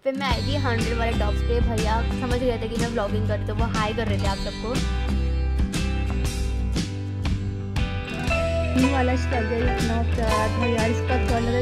फिर मैं आई थी 100 वाले टॉप्स पे। भैया समझ गए थे कि मैं ब्लॉगिंग कर रही, तो वो हाई कर रहे थे आप सबको। ये वाला स्ट्रगल इतना प्यारा था यार, इसका colour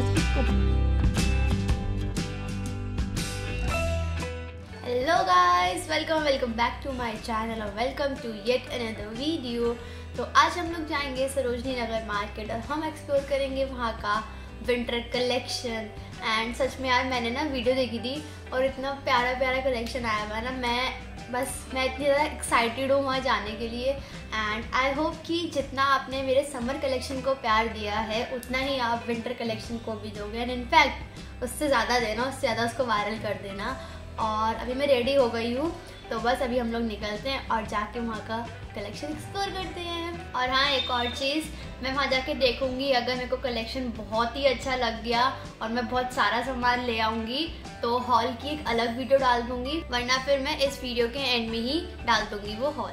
hello guys, welcome back to my channel और welcome to yet another video. तो आज हम लोग जाएंगे सरोजनी नगर मार्केट और हम एक्सप्लोर करेंगे वहाँ का विंटर कलेक्शन। एंड सच में यार मैंने ना वीडियो देखी थी और इतना प्यारा कलेक्शन आया हुआ है ना, मैं इतनी ज़्यादा एक्साइटेड हूँ वहाँ जाने के लिए। एंड आई होप कि जितना आपने मेरे समर कलेक्शन को प्यार दिया है उतना ही आप विंटर कलेक्शन को भी दोगे, एंड इनफैक्ट उससे ज़्यादा देना, उससे ज़्यादा उसको वायरल कर देना। और अभी मैं रेडी हो गई हूँ, तो बस अभी हम लोग निकलते हैं और जाके वहाँ का कलेक्शन एक्सप्लोर करते हैं। और हाँ, एक और चीज़, मैं वहाँ जाके देखूँगी, अगर मेरे को कलेक्शन बहुत ही अच्छा लग गया और मैं बहुत सारा सामान ले आऊँगी तो हॉल की एक अलग वीडियो डाल दूँगी, वरना फिर मैं इस वीडियो के एंड में ही डाल दूँगी वो हॉल।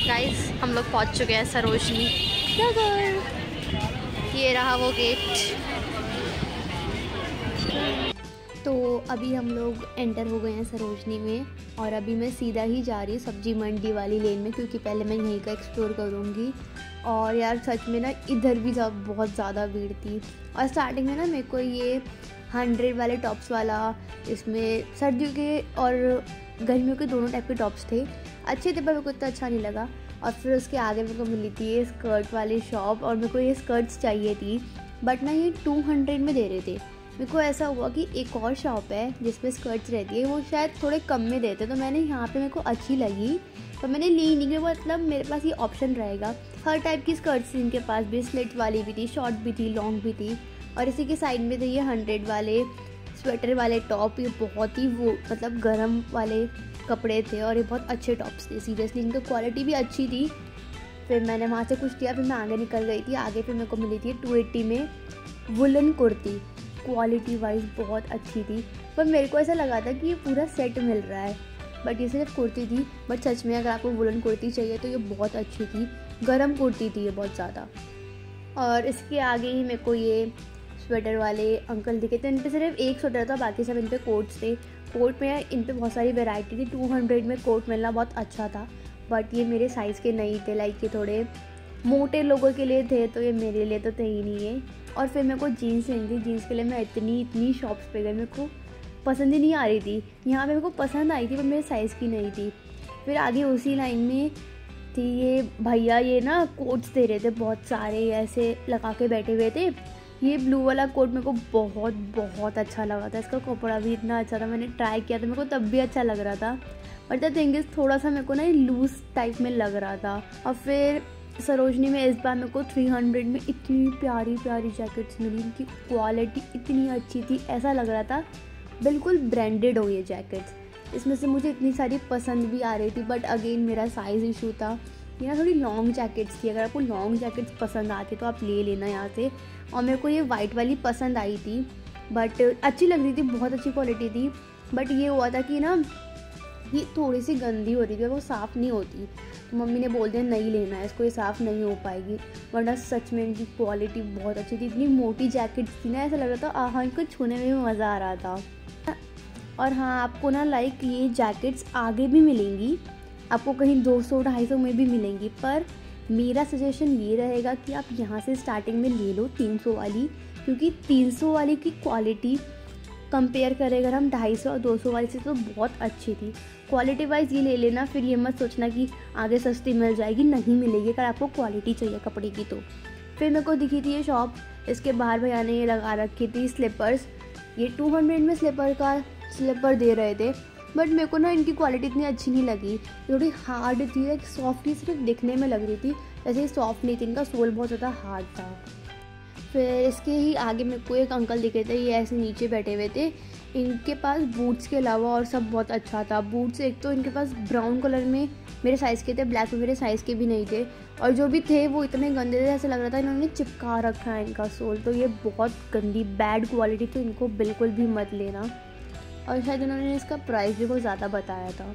गाइस, हम लोग पहुँच चुके हैं सरोजनी नगर। ये रहा वो गेट। तो अभी हम लोग एंटर हो गए हैं सरोजनी में और अभी मैं सीधा ही जा रही हूँ सब्जी मंडी वाली लेन में, क्योंकि पहले मैं यहीं का एक्सप्लोर करूँगी। और यार सच में ना इधर भी बहुत ज़्यादा भीड़ थी। और स्टार्टिंग में ना मेरे को ये 100 वाले टॉप्स वाला, इसमें सर्दियों के और गर्मियों के दोनों टाइप के टॉप्स थे, अच्छे थे, पर मेरे को इतना अच्छा नहीं लगा। और फिर उसके आगे मेरे को मिली थी ये स्कर्ट वाली शॉप और मेरे को ये स्कर्ट्स चाहिए थी, बट ना ये 200 में दे रहे थे। मेरे को ऐसा हुआ कि एक और शॉप है जिसमें स्कर्ट्स रहती है, वो शायद थोड़े कम में देते, तो मैंने यहाँ पे मेरे को अच्छी लगी पर मैंने ली नहीं, क्योंकि मतलब मेरे पास ये ऑप्शन रहेगा। हर टाइप की स्कर्ट्स थी इनके पास भी, स्लिट वाली भी थी, शॉर्ट भी थी, लॉन्ग भी थी। और इसी के साइड में थे ये 100 वाले स्वेटर वाले टॉप। ये बहुत ही वो मतलब गर्म वाले कपड़े थे और ये बहुत अच्छे टॉप्स थे, सीरियसली इनकी क्वालिटी भी अच्छी थी। फिर मैंने वहाँ से कुछ लिया, फिर मैं आगे निकल गई थी। आगे फिर मेरे को मिली थी 280 में वुलन कुर्ती, क्वालिटी वाइज बहुत अच्छी थी, पर मेरे को ऐसा लगा था कि ये पूरा सेट मिल रहा है, बट ये सिर्फ कुर्ती थी। बट सच में अगर आपको वुलन कुर्ती चाहिए तो ये बहुत अच्छी थी, गरम कुर्ती थी ये बहुत ज़्यादा। और इसके आगे ही मेरे को ये स्वेटर वाले अंकल दिखे थे, इन पर सिर्फ एक स्वेटर था, बाकी सब इन पर कोट्स थे। कोट में इन पर बहुत सारी वेराइटी थी, 200 में कोट मिलना बहुत अच्छा था, बट ये मेरे साइज़ के नहीं थे, लाइक ये थोड़े मोटे लोगों के लिए थे, तो ये मेरे लिए तो थे ही नहीं है। और फिर मेरे को जीन्स लेनी थी, जीन्स के लिए मैं इतनी शॉप्स पे गई, मेरे को पसंद ही नहीं आ रही थी। यहाँ पे मेरे को पसंद आई थी पर मेरे साइज़ की नहीं थी। फिर आगे उसी लाइन में थी ये भैया, ये ना कोट्स दे रहे थे बहुत सारे, ऐसे लगा के बैठे हुए थे। ये ब्लू वाला कोट मेरे को बहुत अच्छा लगा था, इसका कपड़ा भी इतना अच्छा था, मैंने ट्राई किया था, मेरे को तब भी अच्छा लग रहा था। बट द थिंग इज़ थोड़ा सा मेरे को ना लूज़ टाइप में लग रहा था। और फिर सरोजनी में इस बार मेरे को 300 में इतनी प्यारी जैकेट्स मिली, इनकी क्वालिटी इतनी अच्छी थी, ऐसा लग रहा था बिल्कुल ब्रांडेड हो ये जैकेट्स। इसमें से मुझे इतनी सारी पसंद भी आ रही थी, बट अगेन मेरा साइज़ इशू था। ये ना थोड़ी लॉन्ग जैकेट्स थी, अगर आपको लॉन्ग जैकेट्स पसंद आती तो आप ले लेना यहाँ से। और मेरे को ये वाइट वाली पसंद आई थी, बट अच्छी लग रही थी, बहुत अच्छी क्वालिटी थी। बट ये हुआ था कि ना ये थोड़ी सी गंदी हो रही थी, वो साफ़ नहीं होती, तो मम्मी ने बोल दिया नहीं लेना है इसको, ये साफ़ नहीं हो पाएगी। वरना सच में इनकी क्वालिटी बहुत अच्छी थी, इतनी मोटी जैकेट थी ना, ऐसा लग रहा था हाँ इनको छूने में भी मज़ा आ रहा था। और हाँ, आपको ना लाइक ये जैकेट्स आगे भी मिलेंगी, आपको कहीं 200-250 में भी मिलेंगी, पर मेरा सजेशन ये रहेगा कि आप यहाँ से स्टार्टिंग में ले लो 300 वाली, क्योंकि 300 वाली की क्वालिटी कंपेयर करें अगर हम 250 और 200 वाली से तो बहुत अच्छी थी क्वालिटी वाइज। ये ले लेना, फिर ये मत सोचना कि आगे सस्ती मिल जाएगी, नहीं मिलेगी अगर आपको क्वालिटी चाहिए कपड़े की तो। फिर मेरे को दिखी थी ये शॉप, इसके बाहर भैया ने ये लगा रखी थी स्लीपर्स, ये 200 में स्लीपर दे रहे थे, बट मेरे को ना इनकी क्वालिटी इतनी अच्छी नहीं लगी, थोड़ी हार्ड थी, एक सॉफ्ट ही सिर्फ दिखने में लग रही थी, वैसे ही सॉफ्ट नहीं थी, इनका सोल बहुत ज़्यादा हार्ड था। फिर इसके ही आगे मेरे को एक अंकल दिखे थे, ये ऐसे नीचे बैठे हुए थे, इनके पास बूट्स के अलावा और सब बहुत अच्छा था। बूट्स एक तो इनके पास ब्राउन कलर में मेरे साइज़ के थे, ब्लैक में मेरे साइज़ के भी नहीं थे, और जो भी थे वो इतने गंदे थे, ऐसा लग रहा था इन्होंने चिपका रखा है इनका सोल, तो ये बहुत गंदी बैड क्वालिटी, तो इनको बिल्कुल भी मत लेना। और शायद इन्होंने इसका प्राइस भी बहुत ज़्यादा बताया था।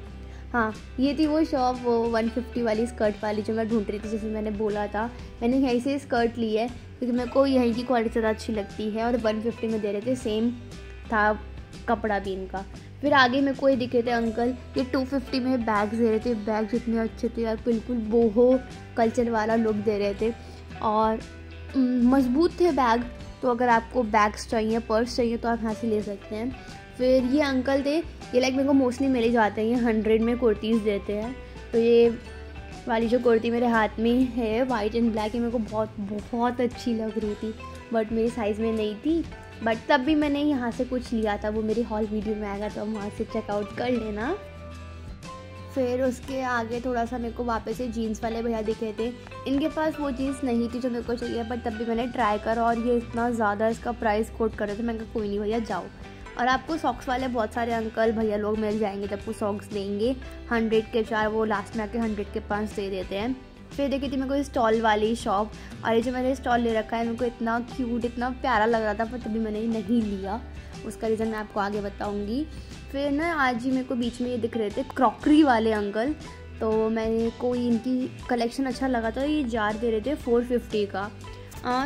हाँ, ये थी वो शॉप, वो 150 वाली स्कर्ट वाली जो मैं ढूंढ रही थी, जैसे मैंने बोला था। मैंने यहीं से स्कर्ट ली है क्योंकि मेरे को यहीं की क्वालिटी ज़्यादा अच्छी लगती है, और 150 में दे रहे थे, सेम था कपड़ा भी इनका। फिर आगे मेरे को ये दिखे थे अंकल, ये 250 में बैग्स दे रहे थे। बैग्स इतने अच्छे थे यार, बिल्कुल बोहो कल्चर वाला लुक दे रहे थे और मजबूत थे बैग। तो अगर आपको बैग्स चाहिए, पर्स चाहिए तो आप यहाँ से ले सकते हैं। फिर ये अंकल थे, ये लाइक मेरे को मोस्टली मिल ही जाते हैं, ये 100 में कुर्तीज़ देते हैं। तो ये वाली जो कुर्ती मेरे हाथ में है वाइट एंड ब्लैक, ये मेरे को बहुत बहुत अच्छी लग रही थी, बट मेरे साइज़ में नहीं थी। बट तब भी मैंने यहाँ से कुछ लिया था, वो मेरी हॉल वीडियो में आएगा तो हम वहाँ से चेकआउट कर लेना। फिर उसके आगे थोड़ा सा मेरे को वापस से जीन्स वाले भैया दिखे थे। इनके पास वो जीन्स नहीं थी जो मेरे को चाहिए, बट तब भी मैंने ट्राई करा और ये इतना ज़्यादा इसका प्राइस कोट कर रहे थे। मैंने कहा कोई नहीं भैया जाओ। और आपको सॉक्स वाले बहुत सारे अंकल भैया लोग मिल जाएंगे जब वो सॉक्स लेंगे। 100 के 4 वो लास्ट में आके 100 के 5 दे देते हैं। फिर देखी थी मेरे को स्टॉल वाली शॉप, और ये जो मैंने स्टॉल ले रखा है मेरे को इतना क्यूट, इतना प्यारा लग रहा था, पर तभी मैंने नहीं लिया। उसका रीज़न मैं आपको आगे बताऊँगी। फिर ना आज ही मेरे को बीच में ये दिख रहे थे क्रॉकरी वाले अंकल, तो मैंने कोई इनकी कलेक्शन अच्छा लगा था। ये जार दे रहे थे 450 का।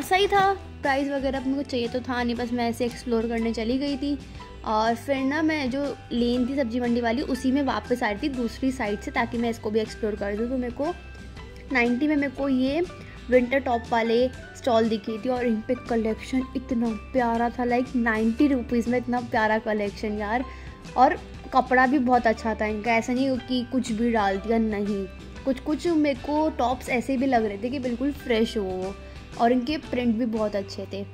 सही था, प्राइस वगैरह मेरे को चाहिए तो था नहीं, बस मैं ऐसे एक्सप्लोर करने चली गई थी। और फिर ना मैं जो लेन थी सब्जी मंडी वाली, उसी में वापस आई थी दूसरी साइड से, ताकि मैं इसको भी एक्सप्लोर कर दूँ। तो मेरे को 90 में मेरे को ये विंटर टॉप वाले स्टॉल दिखी थी, और इन पे कलेक्शन इतना प्यारा था, लाइक 90 रुपीज़ में इतना प्यारा कलेक्शन यार। और कपड़ा भी बहुत अच्छा था इनका, ऐसा नहीं कि कुछ भी डाल दिया, नहीं। कुछ मेरे को टॉप्स ऐसे भी लग रहे थे कि बिल्कुल फ्रेश हो वो, और इनके प्रिंट भी बहुत अच्छे थे।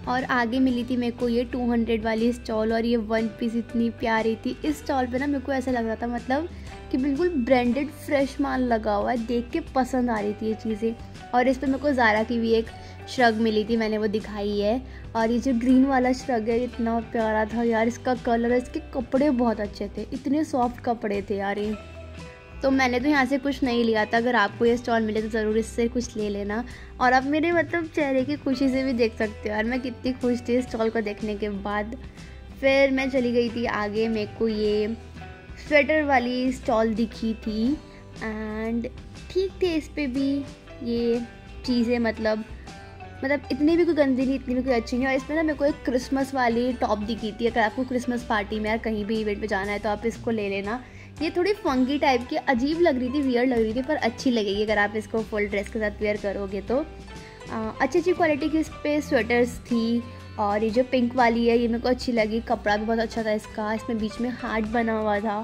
और आगे मिली थी मेरे को ये 200 वाली स्टॉल, और ये 1 पीस इतनी प्यारी थी। इस स्टॉल पे ना मेरे को ऐसा लग रहा था मतलब कि बिल्कुल ब्रांडेड फ्रेश माल लगा हुआ है, देख के पसंद आ रही थी ये चीज़ें। और इस पे मेरे को ज़ारा की भी एक श्रग मिली थी, मैंने वो दिखाई है। और ये जो ग्रीन वाला श्रग है इतना प्यारा था यार, इसका कलर, इसके कपड़े बहुत अच्छे थे, इतने सॉफ्ट कपड़े थे यार ये। तो मैंने तो यहाँ से कुछ नहीं लिया था। अगर आपको ये स्टॉल मिले तो ज़रूर इससे कुछ ले लेना। और आप मेरे मतलब चेहरे की खुशी से भी देख सकते हो यार, मैं कितनी खुश थी इस स्टॉल को देखने के बाद। फिर मैं चली गई थी आगे, मेरे को ये स्वेटर वाली स्टॉल दिखी थी, एंड ठीक थे इस पर भी ये चीज़ें, मतलब इतनी भी कोई गंदी नहीं, इतनी भी कोई अच्छी नहीं। और इसमें ना मेरे को एक क्रिसमस वाली टॉप दिखी थी। अगर आपको क्रिसमस पार्टी में या कहीं भी इवेंट पे जाना है तो आप इसको ले लेना। ये थोड़ी फंकी टाइप की, अजीब लग रही थी, वियर्ड लग रही थी, पर अच्छी लगेगी अगर आप इसको फुल ड्रेस के साथ वेयर करोगे तो। अच्छी क्वालिटी की इस पर स्वेटर्स थी। और ये जो पिंक वाली है ये मेरे को अच्छी लगी, कपड़ा भी बहुत अच्छा था इसका, इसमें बीच में हार्ट बना हुआ था।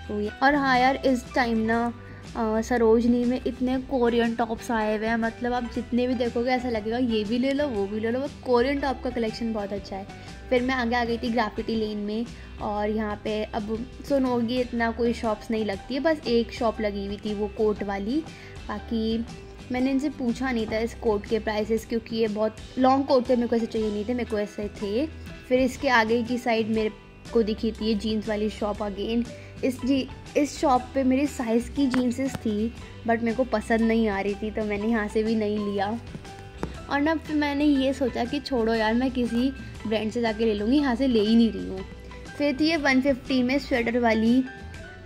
तो ये, और हाँ यार इस टाइम ना सरोजनी में इतने कोरियन टॉप्स आए हुए हैं, मतलब आप जितने भी देखोगे ऐसा लगेगा ये भी ले लो वो भी ले लो। वो कोरियन टॉप का कलेक्शन बहुत अच्छा है। फिर मैं आगे आ गई थी ग्राफिटी लेन में, और यहाँ पे अब सुनोगी इतना कोई शॉप्स नहीं लगती है, बस एक शॉप लगी हुई थी वो कोट वाली। बाकी मैंने इनसे पूछा नहीं था इस कोट के प्राइसेस, क्योंकि ये बहुत लॉन्ग कोट थे, मेरे को ऐसे चाहिए नहीं थे, मेरे को ऐसे थे। फिर इसके आगे की साइड मेरे को दिखी थी ये जीन्स वाली शॉप अगेन। इस शॉप पे मेरी साइज़ की जीन्सेस थी, बट मेरे को पसंद नहीं आ रही थी, तो मैंने यहाँ से भी नहीं लिया। और ना फिर मैंने ये सोचा कि छोड़ो यार, मैं किसी ब्रांड से जाके ले लूँगी, यहाँ से ले ही नहीं रही हूँ। फिर थी ये 150 में स्वेटर वाली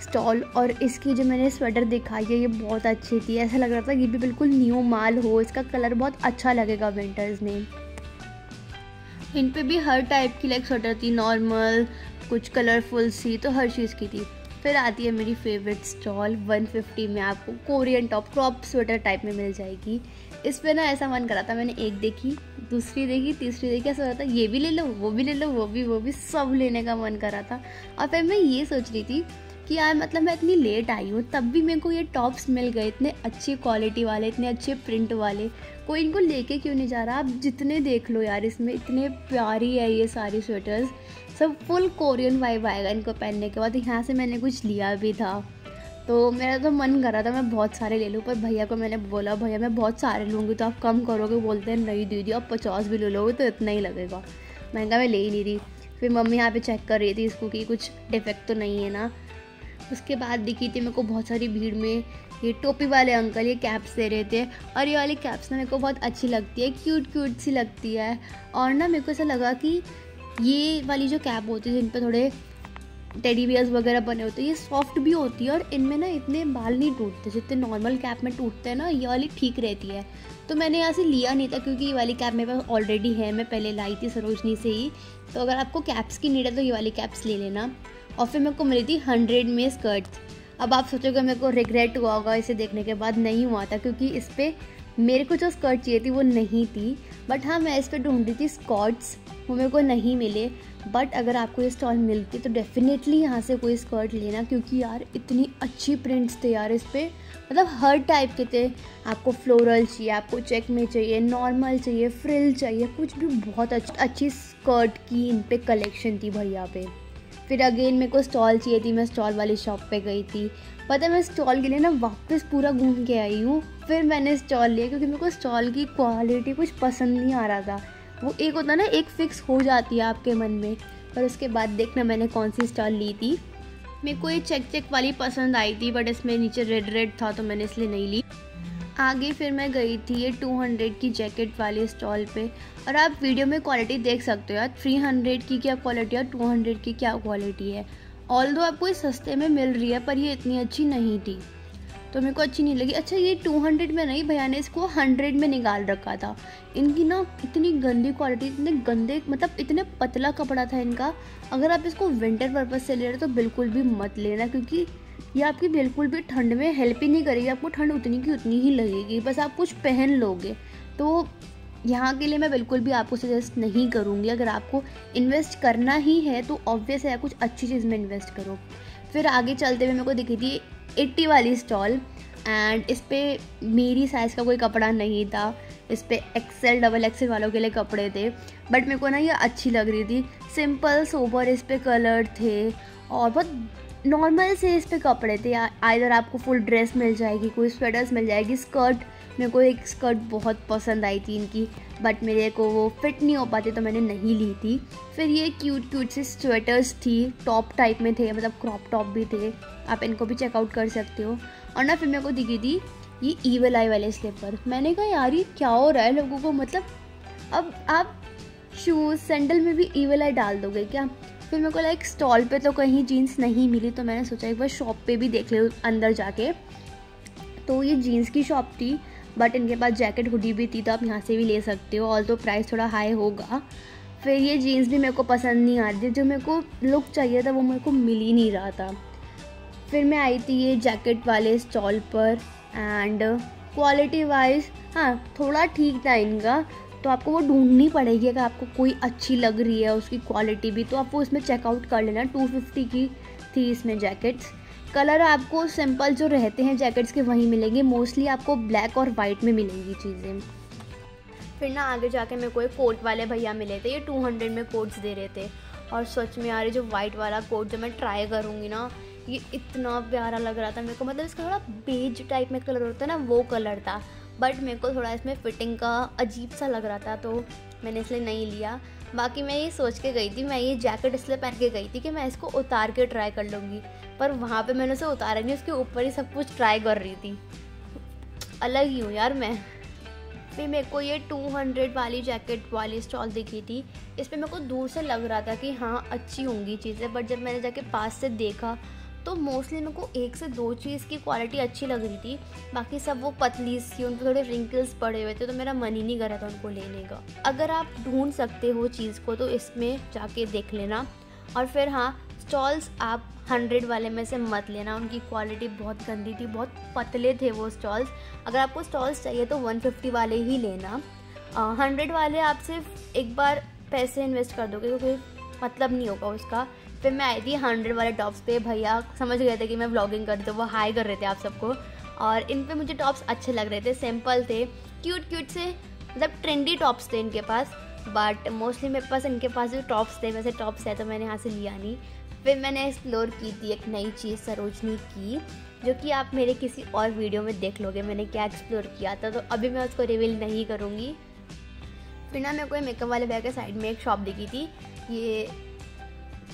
स्टॉल, और इसकी जो मैंने स्वेटर दिखाई है ये बहुत अच्छी थी। ऐसा लग रहा था ये भी बिल्कुल न्यू माल हो, इसका कलर बहुत अच्छा लगेगा विंटर्स में। इन पे भी हर टाइप की लाइक स्वेटर थी, नॉर्मल, कुछ कलरफुल सी, तो हर चीज़ की थी। फिर आती है मेरी फेवरेट स्टॉल 150 में, आपको Korean top crop sweater type में मिल जाएगी। इस पे ना ऐसा मन करा था, मैंने एक देखी, दूसरी देखी, तीसरी देखी, ऐसा हो रहा था ये भी ले लो वो भी ले लो, वो भी सब लेने का मन करा था। और फिर मैं ये सोच रही थी कि यार मतलब मैं इतनी लेट आई हूँ तब भी मेरे को ये टॉप्स मिल गए, इतने अच्छी क्वालिटी वाले, इतने अच्छे प्रिंट वाले, कोई इनको लेके क्यों नहीं जा रहा। आप जितने देख लो यार, इसमें इतने प्यारी है ये सारी स्वेटर्स, सब फुल कोरियन वाइब आएगा इनको पहनने के बाद। यहाँ से मैंने कुछ लिया भी था, तो मेरा तो मन कर रहा था मैं बहुत सारे ले लूँ, पर भैया को मैंने बोला भैया मैं बहुत सारे लूँगी तो आप कम करोगे। बोलते हैं नहीं दीदी आप 50 भी ले लोगे तो इतना ही लगेगा। मैंने कहा मैं ले ही नहीं रही। फिर मम्मी यहाँ पे चेक कर रही थी इसको कि कुछ डिफेक्ट तो नहीं है ना। उसके बाद दिखी थी मेरे को बहुत सारी भीड़ में ये टोपी वाले अंकल, ये कैप्स दे रहे थे। और ये वाली कैप्स ना मेरे को बहुत अच्छी लगती है, क्यूट सी लगती है। और ना मेरे को ऐसा लगा कि ये वाली जो कैप होती है जिन पर थोड़े टेडी बियर्स वगैरह बने होते हैं, ये सॉफ्ट भी होती है और इनमें ना इतने बाल नहीं टूटते जितने नॉर्मल कैप में टूटते हैं ना, ये वाली ठीक रहती है। तो मैंने यहाँ से लिया नहीं था क्योंकि ये वाली कैप मेरे पास ऑलरेडी है, मैं पहले लाई थी सरोजनी से ही। तो अगर आपको कैप्स की नीड है तो ये वाली कैप्स ले लेना। और फिर मेरे को मिली थी 100 में स्कर्ट्स। अब आप सोचोगे मेरे को रिग्रेट हुआ होगा इसे देखने के बाद, नहीं हुआ था क्योंकि इस पर मेरे को जो स्कर्ट चाहिए थी वो नहीं थी। बट हाँ, मैं इस पर ढूंढ रही थी स्कर्ट्स, वो मेरे को नहीं मिले। बट अगर आपको ये स्टॉल मिलती तो डेफिनेटली यहाँ से कोई स्कर्ट लेना, क्योंकि यार इतनी अच्छी प्रिंट्स थे यार इस पर, मतलब हर टाइप के थे। आपको फ्लोरल चाहिए, आपको चेक में चाहिए, नॉर्मल चाहिए, फ्रिल चाहिए, कुछ भी बहुत अच्छी स्कर्ट की इन पे कलेक्शन थी भैया पे। फिर अगेन मेरे को स्टॉल चाहिए थी, मैं स्टॉल वाली शॉप पे गई थी। पता है मैं स्टॉल के लिए ना वापस पूरा घूम के आई हूँ, फिर मैंने स्टॉल लिया क्योंकि मेरे को स्टॉल की क्वालिटी कुछ पसंद नहीं आ रहा था। वो एक होता ना, एक फिक्स हो जाती है आपके मन में, पर उसके बाद देखना मैंने कौन सी स्टॉल ली थी। मेरे को ये चेक वाली पसंद आई थी, बट इसमें नीचे रेड था तो मैंने इसलिए नहीं ली। आगे फिर मैं गई थी ये 200 की जैकेट वाली स्टॉल पे, और आप वीडियो में क्वालिटी देख सकते हो यार 300 की क्या क्वालिटी है, 200 की क्या क्वालिटी है। ऑल्दो आपको ये सस्ते में मिल रही है, पर ये इतनी अच्छी नहीं थी तो मेरे को अच्छी नहीं लगी। अच्छा, ये 200 में नहीं, भैया ने इसको 100 में निकाल रखा था। इनकी ना इतनी गंदी क्वालिटी, इतने गंदे, मतलब इतने पतला कपड़ा था इनका। अगर आप इसको विंटर पर्पज़ से ले रहे हो तो बिल्कुल भी मत लेना, क्योंकि ये आपकी बिल्कुल भी ठंड में हेल्प ही नहीं करेगी। आपको ठंड उतनी की उतनी ही लगेगी, बस आप कुछ पहन लोगे। तो यहाँ के लिए मैं बिल्कुल भी आपको सजेस्ट नहीं करूँगी। अगर आपको इन्वेस्ट करना ही है तो ऑब्वियस है कुछ अच्छी चीज़ में इन्वेस्ट करो। फिर आगे चलते हुए मेरे को दिखी थी 80 वाली स्टॉल, एंड इस पर मेरी साइज़ का कोई कपड़ा नहीं था। इस पर XL XXL वालों के लिए कपड़े थे, बट मेरे को ना ये अच्छी लग रही थी। सिंपल सोबर इस पर कलर थे और बहुत नॉर्मल से इस पे कपड़े थे। आइदर आपको फुल ड्रेस मिल जाएगी, कोई स्वेटर्स मिल जाएगी, स्कर्ट। मेरे को एक स्कर्ट बहुत पसंद आई थी इनकी, बट मेरे को वो फिट नहीं हो पाती तो मैंने नहीं ली थी। फिर ये क्यूट सी स्वेटर्स थी, टॉप टाइप में थे, मतलब क्रॉप टॉप भी थे, आप इनको भी चेकआउट कर सकते हो। और ना फिर मेरे को दिखी थी ये ईवल आई वाले स्लीपर। मैंने कहा यार ये क्या हो रहा है लोगों को, मतलब अब आप शूज़ सैंडल में भी ईवल आई डाल दोगे क्या। फिर मेरे को लाइक स्टॉल पे तो कहीं जीन्स नहीं मिली, तो मैंने सोचा एक बार शॉप पे भी देख ले अंदर जाके। तो ये जीन्स की शॉप थी, बट इनके पास जैकेट हुडी भी थी, तो आप यहाँ से भी ले सकते हो, ऑल तो प्राइस थोड़ा हाई होगा। फिर ये जीन्स भी मेरे को पसंद नहीं आ रही थी, जो मेरे को लुक चाहिए था वो मेरे को मिल ही नहीं रहा था। फिर मैं आई थी ये जैकेट वाले स्टॉल पर, एंड क्वालिटी वाइज हाँ थोड़ा ठीक था इनका। तो आपको वो ढूंढनी पड़ेगी, अगर आपको कोई अच्छी लग रही है उसकी क्वालिटी भी, तो आप वो इसमें चेकआउट कर लेना। 250 की थी इसमें जैकेट्स। कलर आपको सिंपल जो रहते हैं जैकेट्स के वहीं मिलेंगे, मोस्टली आपको ब्लैक और वाइट में मिलेंगी चीज़ें। फिर ना आगे जाके मेरे को एक कोट वाले भैया मिले थे, ये 200 में कोट्स दे रहे थे। और सच में यार जो वाइट वाला कोट जब मैं ट्राई करूँगी ना, ये इतना प्यारा लग रहा था मेरे को, मतलब इसका थोड़ा बेज टाइप में कलर होता है ना, वो कलर था। बट मेरे को थोड़ा इसमें फिटिंग का अजीब सा लग रहा था, तो मैंने इसलिए नहीं लिया। बाकी मैं ये सोच के गई थी, मैं ये जैकेट इसलिए पहन के गई थी कि मैं इसको उतार के ट्राई कर लूँगी, पर वहाँ पे मैंने उसे उतारा नहीं, उसके ऊपर ही सब कुछ ट्राई कर रही थी। अलग ही हूँ यार मैं। फिर मेरे को ये 200 वाली जैकेट वाली स्टॉल दिखी थी। इस पर मेरे को दूर से लग रहा था कि हाँ अच्छी होंगी चीज़ें, बट जब मैंने जाके पास से देखा तो मोस्टली मेरे को 1 से 2 चीज़ की क्वालिटी अच्छी लग रही थी, बाकी सब वो पतली सी, उन पर थोड़े रिंकल्स पड़े हुए थे, तो मेरा मन ही नहीं कर रहा था उनको लेने का। अगर आप ढूंढ सकते हो चीज़ को तो इसमें जाके देख लेना। और फिर हाँ, स्टॉल्स आप 100 वाले में से मत लेना, उनकी क्वालिटी बहुत गंदी थी, बहुत पतले थे वो स्टॉल्स। अगर आपको स्टॉल्स चाहिए तो 150 वाले ही लेना। 100 वाले आप सिर्फ एक बार पैसे इन्वेस्ट कर दोगे तो कोई मतलब नहीं होगा उसका। फिर मैं आई थी 100 वाले टॉप्स पे, भैया समझ गए थे कि मैं व्लॉगिंग करती हूँ, वो हाई कर रहे थे आप सबको। और इन पे मुझे टॉप्स अच्छे लग रहे थे, सिंपल थे, क्यूट से, मतलब ट्रेंडी टॉप्स थे इनके पास। बट मोस्टली मेरे पास इनके पास जो टॉप्स थे वैसे टॉप्स है, तो मैंने यहाँ से लिया नहीं। फिर मैंने एक्सप्लोर की थी एक नई चीज़ सरोजनी की, जो कि आप मेरे किसी और वीडियो में देख लोगे मैंने क्या एक्सप्लोर किया था, तो अभी मैं उसको रिवील नहीं करूँगी। फिर ना मेरे को मेकअप वाले बैग के साइड में एक शॉप दिखी थी, ये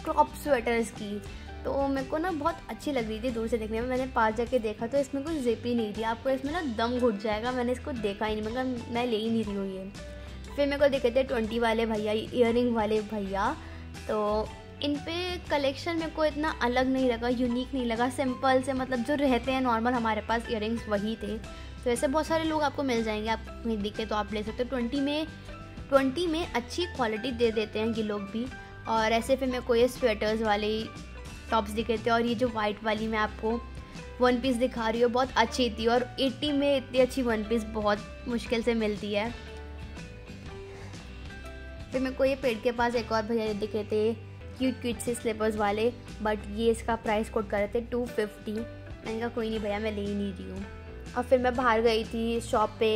क्रॉप स्वेटर्स की, तो मेरे को ना बहुत अच्छी लग रही थी दूर से देखने में। मैंने पास जाके देखा तो इसमें कुछ जिप ही नहीं थी, आपको इसमें ना दम घुट जाएगा। मैंने इसको देखा ही नहीं, मतलब मैं ले ही नहीं रही हूँ ये। फिर मेरे को देखे थे 20 वाले भैया, ईयरिंग वाले भैया, तो इन पे कलेक्शन मेरे को इतना अलग नहीं लगा, यूनिक नहीं लगा, सिंपल से मतलब जो रहते हैं नॉर्मल हमारे पास इयररिंग्स वही थे। तो ऐसे बहुत सारे लोग आपको मिल जाएंगे, आप कहीं दिखे तो आप ले सकते हो। 20 में अच्छी क्वालिटी दे देते हैं ये लोग भी। और ऐसे फिर मेरे को ये स्वेटर्स वाले टॉप्स दिखे थे, और ये जो वाइट वाली मैं आपको वन पीस दिखा रही हूँ बहुत अच्छी थी। और 80 में इतनी अच्छी वन पीस बहुत मुश्किल से मिलती है। फिर मेरे को ये पेड़ के पास एक और भैया दिखे थे क्यूट से स्लीपर्स वाले, बट ये इसका प्राइस कोट कर रहे थे 250। मैंने कहा कोई नहीं भैया, मैं ले ही नहीं रही हूँ। और फिर मैं बाहर गई थी शॉप पे,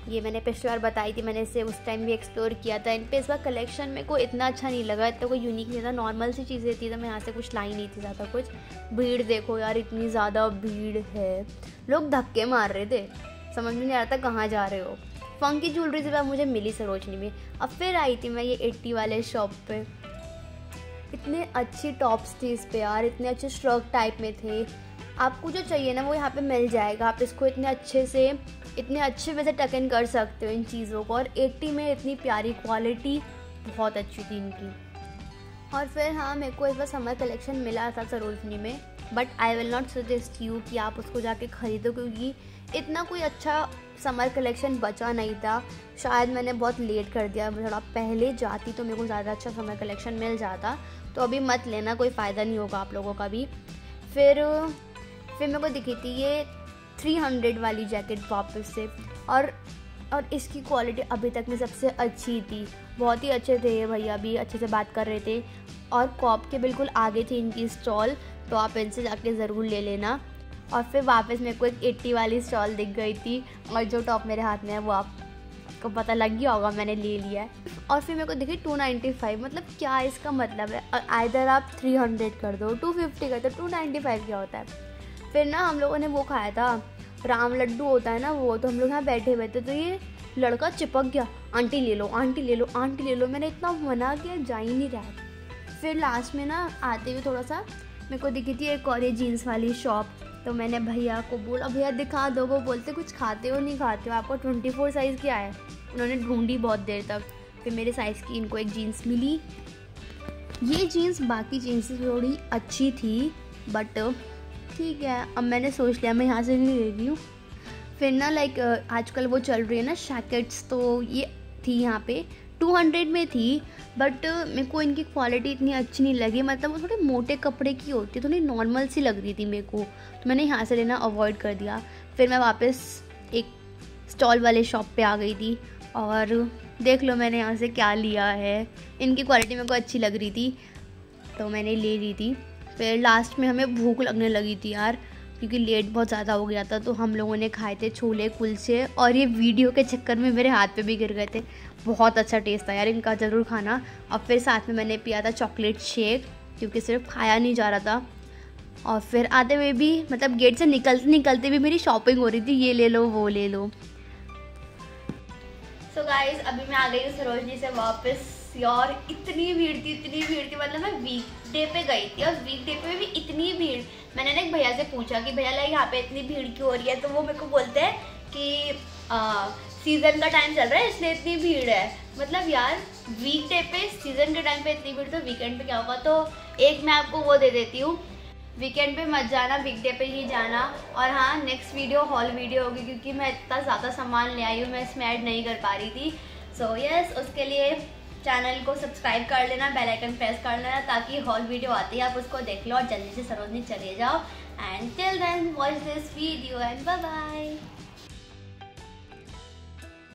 ये मैंने पिछली बार बताई थी, मैंने इसे उस टाइम भी एक्सप्लोर किया था। इन पे इस बार कलेक्शन मेरे को इतना अच्छा नहीं लगा, इतना कोई यूनिक नहीं था, नॉर्मल सी चीज़ें थी, तो मैं यहाँ से कुछ लाई नहीं थी ज़्यादा कुछ। भीड़ देखो यार, इतनी ज़्यादा भीड़ है, लोग धक्के मार रहे थे, समझ में नहीं आ रहा था कहाँ जा रहे हो। फंकी ज्वेलरी से मुझे मिली सरोजनी में। अब फिर आई थी मैं ये 80 वाले शॉप पे, इतने अच्छी टॉप्स थी इस पे यार, इतने अच्छे श्रग टाइप में थे। आपको जो चाहिए ना वो यहाँ पे मिल जाएगा, आप इसको इतने अच्छे वे से टक इन कर सकते हो इन चीज़ों को। और 80 में इतनी प्यारी क्वालिटी, बहुत अच्छी थी इनकी। और फिर हाँ, मेरे को इस बार समर कलेक्शन मिला था सरोजनी में, but I will not suggest you कि आप उसको जाके ख़रीदो, क्योंकि इतना कोई अच्छा समर कलेक्शन बचा नहीं था। शायद मैंने बहुत लेट कर दिया, थोड़ा पहले जाती तो मेरे को ज़्यादा अच्छा समर कलेक्शन मिल जाता। तो अभी मत लेना, कोई फ़ायदा नहीं होगा आप लोगों का भी। फिर मेरे को दिखी थी ये 300 वाली जैकेट वापस से, और इसकी क्वालिटी अभी तक में सबसे अच्छी थी। बहुत ही अच्छे थे भैया, भी अच्छे से बात कर रहे थे, और कॉप के बिल्कुल आगे थी इनकी स्टॉल, तो आप इनसे जाके ज़रूर ले लेना। और फिर वापस मेरे को एक 80 वाली स्टॉल दिख गई थी, और जो टॉप मेरे हाथ में है वो आपको पता लग गया होगा, मैंने ले लिया है। और फिर मेरे को देखिए 295, मतलब क्या इसका मतलब है, आइदर आप 300 कर दो, 250 कर दो, 295 क्या होता है। फिर ना हम लोगों ने वो खाया था, राम लड्डू होता है ना वो, तो हम लोग यहाँ बैठे हुए थे, तो ये लड़का चिपक गया, आंटी ले लो, आंटी ले लो, आंटी ले लो। मैंने इतना मना किया, जा ही नहीं रहा। फिर लास्ट में ना आते हुए थोड़ा सा मेरे को दिखी थी एक और ये जीन्स वाली शॉप, तो मैंने भैया को बोला भैया दिखा दो। वो बोलते कुछ खाते हो नहीं खाते हो, आपको 24 साइज़ क्या है। उन्होंने ढूंढी बहुत देर तक, फिर मेरे साइज़ की इनको एक जीन्स मिली। ये जीन्स बाकी जीन्स से थोड़ी अच्छी थी, बट ठीक है, अब मैंने सोच लिया मैं यहाँ से नहीं ले रही हूँ। फिर ना लाइक आजकल वो चल रही है ना शैकेट्स, तो ये थी यहाँ पे 200 में थी, बट मेरे को इनकी क्वालिटी इतनी अच्छी नहीं लगी, मतलब वो थोड़े मोटे कपड़े की होती है, थोड़ी नॉर्मल सी लग रही थी मेरे को, तो मैंने यहाँ से लेना अवॉइड कर दिया। फिर मैं वापस एक स्टॉल वाले शॉप पे आ गई थी, और देख लो मैंने यहाँ से क्या लिया है। इनकी क्वालिटी मेरे को अच्छी लग रही थी, तो मैंने ले ली थी। फिर लास्ट में हमें भूख लगने लगी थी यार, क्योंकि लेट बहुत ज़्यादा हो गया था, तो हम लोगों ने खाए थे छोले कुलचे, और ये वीडियो के चक्कर में मेरे हाथ पे भी गिर गए थे। बहुत अच्छा टेस्ट था यार, इनका ज़रूर खाना। और फिर साथ में मैंने पिया था चॉकलेट शेक, क्योंकि सिर्फ खाया नहीं जा रहा था। और फिर आते हुए भी, मतलब गेट से निकलते भी मेरी शॉपिंग हो रही थी, ये ले लो वो ले लो। सो गाइज, अभी मैं आ गई हूँ सरोजनी से वापस। यार इतनी भीड़ थी, मतलब मैं वीकडे पे गई थी, और वीकडे पे भी इतनी भीड़। मैंने ना एक भैया से पूछा कि भैया लाइक यहाँ पे इतनी भीड़ क्यों हो रही है, तो वो मेरे को बोलते हैं कि सीज़न का टाइम चल रहा है इसलिए इतनी भीड़ है। मतलब यार वीकडे पे सीज़न के टाइम पे इतनी भीड़, तो वीकेंड पे क्या होगा। तो एक मैं आपको वो दे देती हूँ, वीकेंड पे मत जाना, वीकडे पे ही जाना। और हाँ, नेक्स्ट वीडियो हॉल वीडियो होगी, क्योंकि मैं इतना ज़्यादा सामान ले आई हूँ, मैं इसमें ऐड नहीं कर पा रही थी। सो यस, उसके लिए चैनल को सब्सक्राइब कर लेना, बेल आइकन प्रेस कर लेना, ताकि हॉल वीडियो आती है आप उसको देख लो और जल्दी से सरोजनी चले जाओ। And till then watch this video and bye bye.